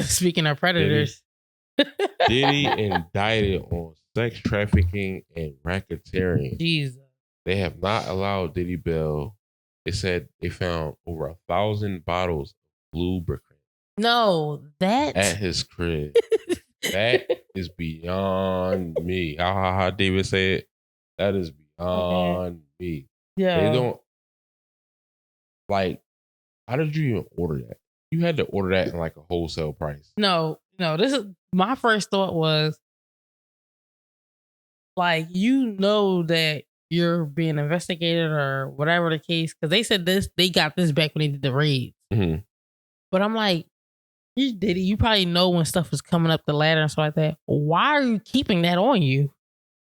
Speaking of predators. Diddy indicted on sex trafficking and racketeering. Jesus. They have not allowed Diddy bail. They said they found over 1,000 bottles of lubricant. No, that at his crib. That is beyond me. How David said, that is beyond me. Yeah. They don't like. How did you even order that? You had to order that in like a wholesale price. No. This is my first thought was like, that you're being investigated or whatever the case, because they said they got this back when they did the raids. Mm-hmm. But I'm like, you probably know when stuff was coming up the ladder and stuff like that. Why are you keeping that on you?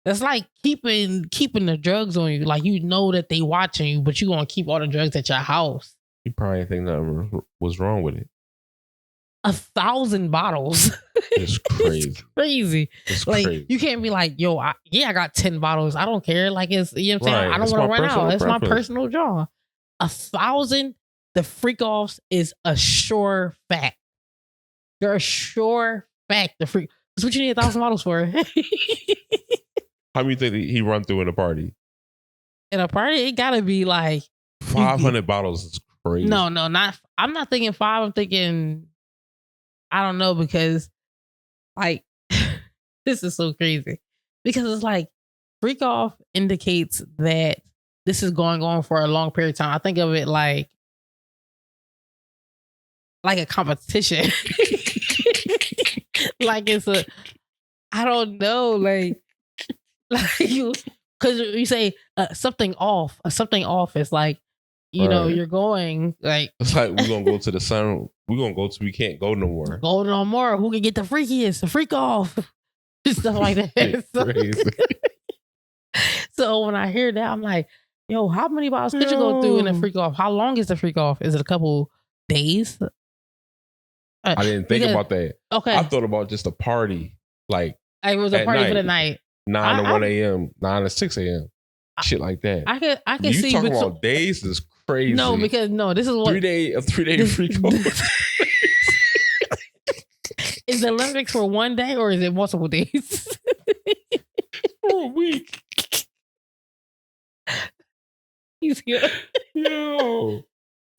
That's like keeping the drugs on you. Like, you know that they watching you, but you gonna keep all the drugs at your house. You probably think nothing was wrong with it. 1,000 bottles. It's crazy. It's crazy. It's like crazy. You can't be like, yo, I got 10 bottles. I don't care. Like, it's, you know what I'm saying? Right. I don't want to run out. It's my personal draw. 1,000, the freak offs is a sure fact. They're a sure fact. The freak. That's what you need 1,000 bottles for. How many think he run through in a party? In a party, it gotta be like 500 bottles is crazy. No, not. I'm not thinking 5. I'm thinking, I don't know, because like this is so crazy. Because it's like freak off indicates that this is going on for a long period of time. I think of it like a competition. Like it's a, I don't know, like you, because you say something off is like, you know, you're going like, it's like we're gonna go to the sun. We're gonna go to we can't go no more. Go no more. Who can get the freakiest? The freak off. Stuff like that. So when I hear that, I'm like, yo, how many bottles could you go through in a freak off? How long is the freak off? Is it a couple days? I didn't think about that. Okay. I thought about just a party. Like, it was a party for the night. 9 to 1 a.m., 9 to 6 a.m. Shit like that. I can see. You talking about days is crazy. No, because this is what 3 day freak off. Is the Olympics for one day or is it multiple days? For a week. He's good. Yo,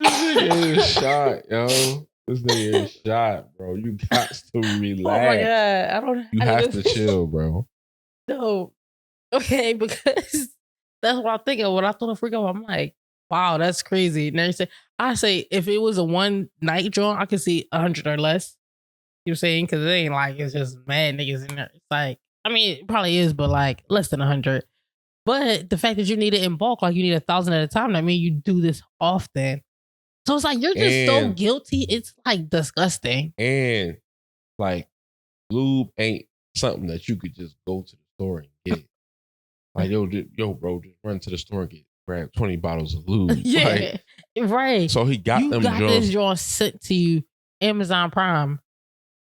this nigga is shot, yo. This nigga is shot, bro. You got to relax. Oh my God. You have to chill, bro. No. Okay, because that's what I'm thinking. When I thought of freak off, I'm like, wow, that's crazy. And then I say if it was a one night joint, I could see 100 or less. You know what I'm saying? Because it ain't like it's just mad niggas in there. It's like, I mean, it probably is, but like less than 100. But the fact that you need it in bulk, like you need 1,000 at a time, that means you do this often. So it's like you're just so guilty. It's like disgusting. And like lube ain't something that you could just go to the store and get it. Like yo, bro, just run to the store and grab 20 bottles of lube. Yeah, like, right. So he got them. This joint sent to you, Amazon Prime,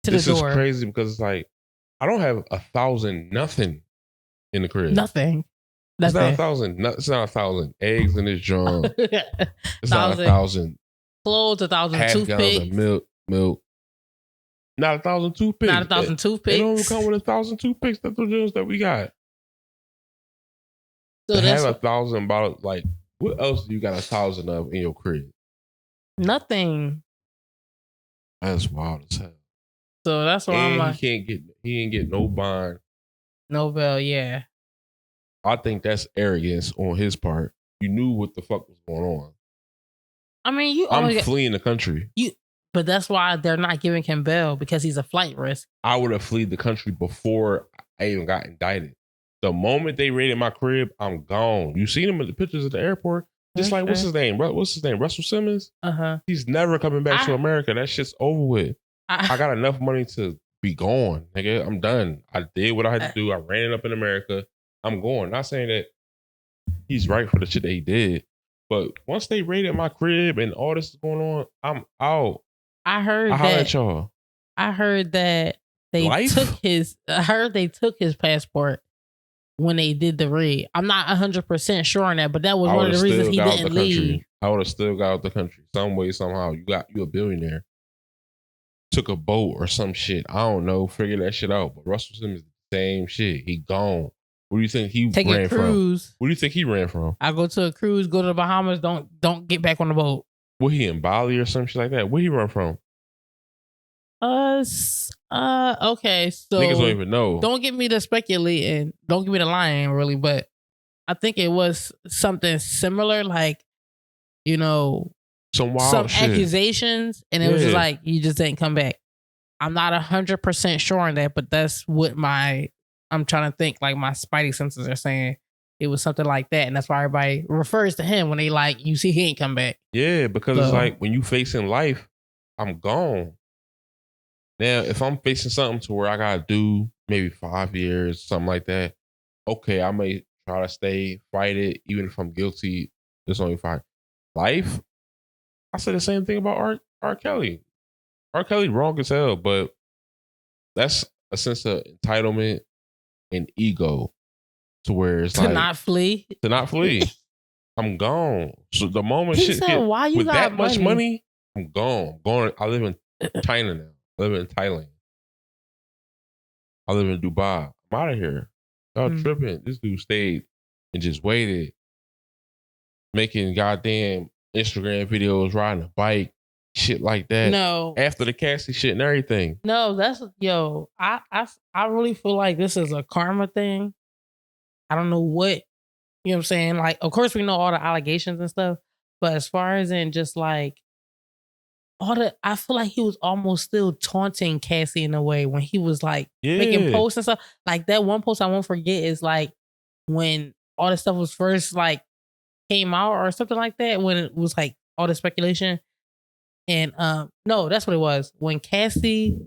to the door. This is crazy because it's like I don't have 1,000 nothing in the crib. Nothing. It's not 1,000. It's not 1,000 eggs in this joint. It's not 1,000 clothes, 1,000 toothpicks. Milk. Not 1,000 toothpicks. Not 1,000 toothpicks. They don't even come with 1,000 toothpicks. That's the deals that we got. So to have 1,000 bottles, like what else do you got 1,000 of in your crib? Nothing. That's wild as hell. So that's why I'm like, he ain't get no bond. No bail, yeah. I think that's arrogance on his part. You knew what the fuck was going on. I mean, I'm fleeing the country. But that's why they're not giving him bail, because he's a flight risk. I would have fled the country before I even got indicted. The moment they raided my crib, I'm gone. You seen him in the pictures at the airport? Just like, what's his name? Russell Simmons? Uh-huh. He's never coming back to America. That shit's over with. I got enough money to be gone, nigga. I'm done. I did what I had to do. I ran it up in America. I'm going. Not saying that he's right for the shit that he did. But once they raided my crib and all this is going on, I'm out. I heard that they took his passport when they did the raid. I'm not 100% sure on that, but that was one of the reasons he didn't leave. I would have still got out the country some way, somehow. You a billionaire. took a boat or some shit. I don't know. Figure that shit out. But Russell Simmons is the same shit. He gone. What do you think he Take ran a cruise. from? What do you think he ran from? I go to a cruise, go to the Bahamas. Don't get back on the boat. Was he in Bali or some shit like that? Where he run from? Okay, so niggas don't even know. Don't get me to speculating. Don't get me to lying, really. But I think it was something similar, like, you know, some wild shit. Accusations, and it was just like he just didn't come back. I'm not 100% sure on that, but that's what I'm trying to think. Like my spidey senses are saying it was something like that, and that's why everybody refers to him when they like you see he ain't come back. Yeah, because it's like when you facing life, I'm gone. Now, if I'm facing something to where I gotta do maybe 5 years, something like that, okay, I may try to fight it, even if I'm guilty. It's only 5. Life, I said the same thing about R. Kelly. R. Kelly wrong as hell, but that's a sense of entitlement and ego to where it's to not flee. I'm gone. So the moment he shit said, hit, why you with got that much money, I'm gone. I live in China now. I live in Thailand. I live in Dubai. I'm out of here. Y'all tripping. This dude stayed and just waited, making goddamn Instagram videos, riding a bike, shit like that. No. After the Cassie shit and everything. No, I really feel like this is a karma thing. I don't know what, you know what I'm saying? Like, of course we know all the allegations and stuff, but as far as in just like I feel like he was almost still taunting Cassie in a way when he was like making posts and stuff. Like that one post I won't forget is like when all this stuff was first like came out or something like that, when it was like all the speculation. And no, that's what it was. When Cassie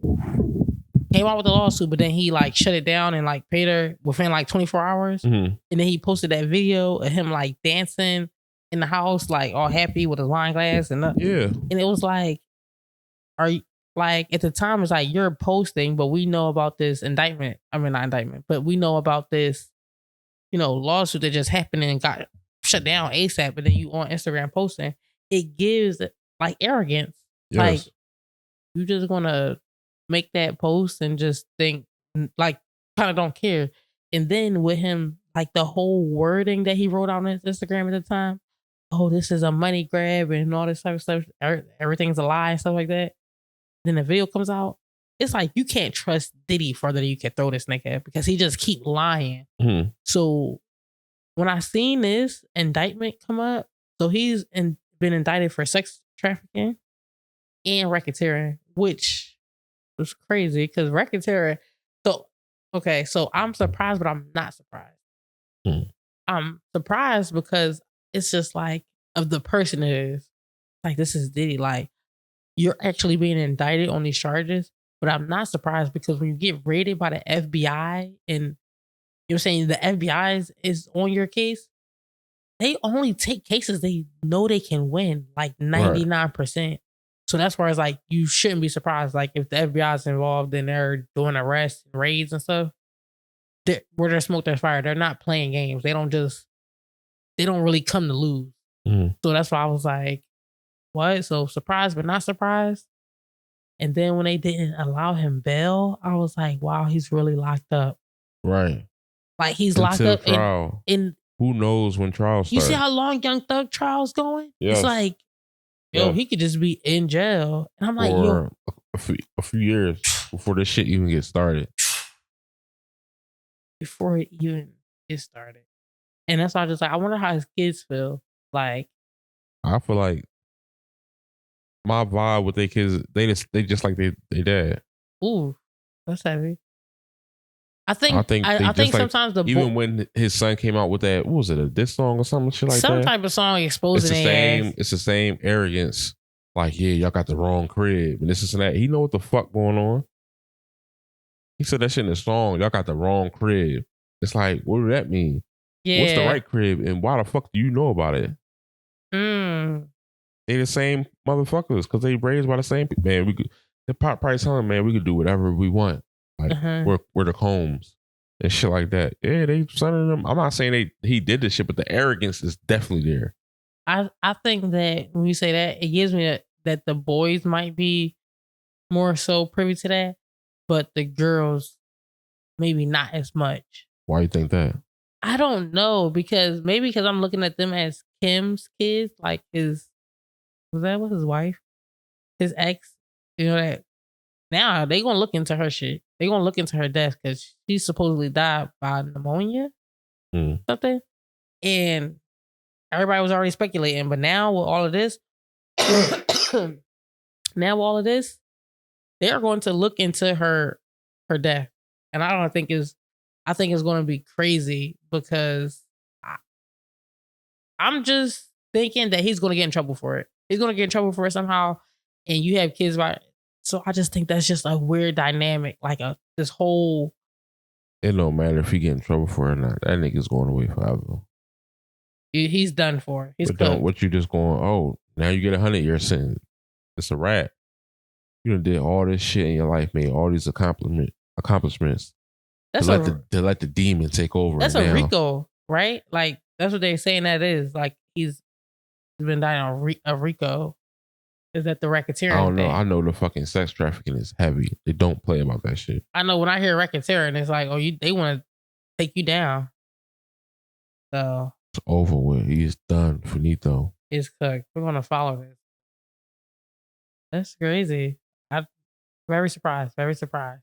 came out with the lawsuit, but then he like shut it down and like paid her within like 24 hours. Mm-hmm. And then he posted that video of him like dancing in the house, like all happy with his wine glass and and it was like, are you like at the time it's like you're posting, but we know about this indictment. I mean not indictment, but we know about this, you know, lawsuit that just happened and got shut down ASAP, and then you on Instagram posting. It gives like arrogance. Yes. Like you just gonna make that post and just think like kind of don't care. And then with him, like the whole wording that he wrote on his Instagram at the time, oh, this is a money grab and all this type of stuff. Everything's a lie and stuff like that. Then the video comes out. It's like you can't trust Diddy further than you can throw this nigga because he just keep lying. Mm-hmm. So when I seen this indictment come up, so he's been indicted for sex trafficking and racketeering, which was crazy because racketeering. So I'm surprised, but I'm not surprised. Mm. I'm surprised because it's just like of the person it is. Like this is Diddy. Like you're actually being indicted on these charges, but I'm not surprised because when you get raided by the FBI and you know what I'm saying, the FBI is on your case, they only take cases they know they can win, like 99%. Right. So that's where it's like, you shouldn't be surprised. Like if the FBI is involved and they're doing arrests, raids and stuff, where there's smoke, there's fire. They're not playing games. They don't really come to lose. Mm. So that's why I was like, what? So surprised, but not surprised. And then when they didn't allow him bail, I was like, wow, he's really locked up. Right. Like he's locked up in who knows when trials start. You see how long Young Thug trial's going? Yes. It's like, he could just be in jail. And I'm like, a few years before this shit even gets started. Before it even gets started. And that's why I just like, I wonder how his kids feel. Like, I feel like my vibe with their kids, they just like they dad. Ooh, that's heavy. I think sometimes even when his son came out with that, what was it, a diss song or something shit like that? Some type of song exposing it's the same arrogance. Like, yeah, y'all got the wrong crib and this and that. He know what the fuck going on. He said that shit in the song. Y'all got the wrong crib. It's like, what do that mean? Yeah. What's the right crib and why the fuck do you know about it? They the same motherfuckers because they raised by the same people. Man, the pop price home, man, we could do whatever we want. Like we're the Combs and shit like that. Yeah, they sonning them. I'm not saying he did this shit, but the arrogance is definitely there. I think that when you say that, it gives me that the boys might be more so privy to that, but the girls maybe not as much. Why you think that? I don't know, because I'm looking at them as Kim's kids, like was that what his wife? His ex? You know that now they gonna look into her shit. They gonna look into her death because she supposedly died by pneumonia, something. And everybody was already speculating, but now with all of this, they're going to look into her death, and I think it's going to be crazy because I'm just thinking that he's going to get in trouble for it. He's going to get in trouble for it somehow, and you have kids, right? So I just think that's just a weird dynamic, like this whole. It don't matter if he get in trouble for it or not. That nigga's going away forever. He's done for. He's but what you just going? Oh, now you get 100-year sentence. It's a wrap. You done did all this shit in your life, made all these accomplishments. That's to let the demon take over. That's a RICO, right? Like that's what they're saying that is. Like he's been dying on a RICO. Is that the racketeering? I don't know. Thing? I know the fucking sex trafficking is heavy. They don't play about that shit. I know when I hear racketeering, it's like, oh, they want to take you down. So it's over with. He's done. Finito. It's cooked. We're gonna follow this. That's crazy. I'm very surprised. Very surprised.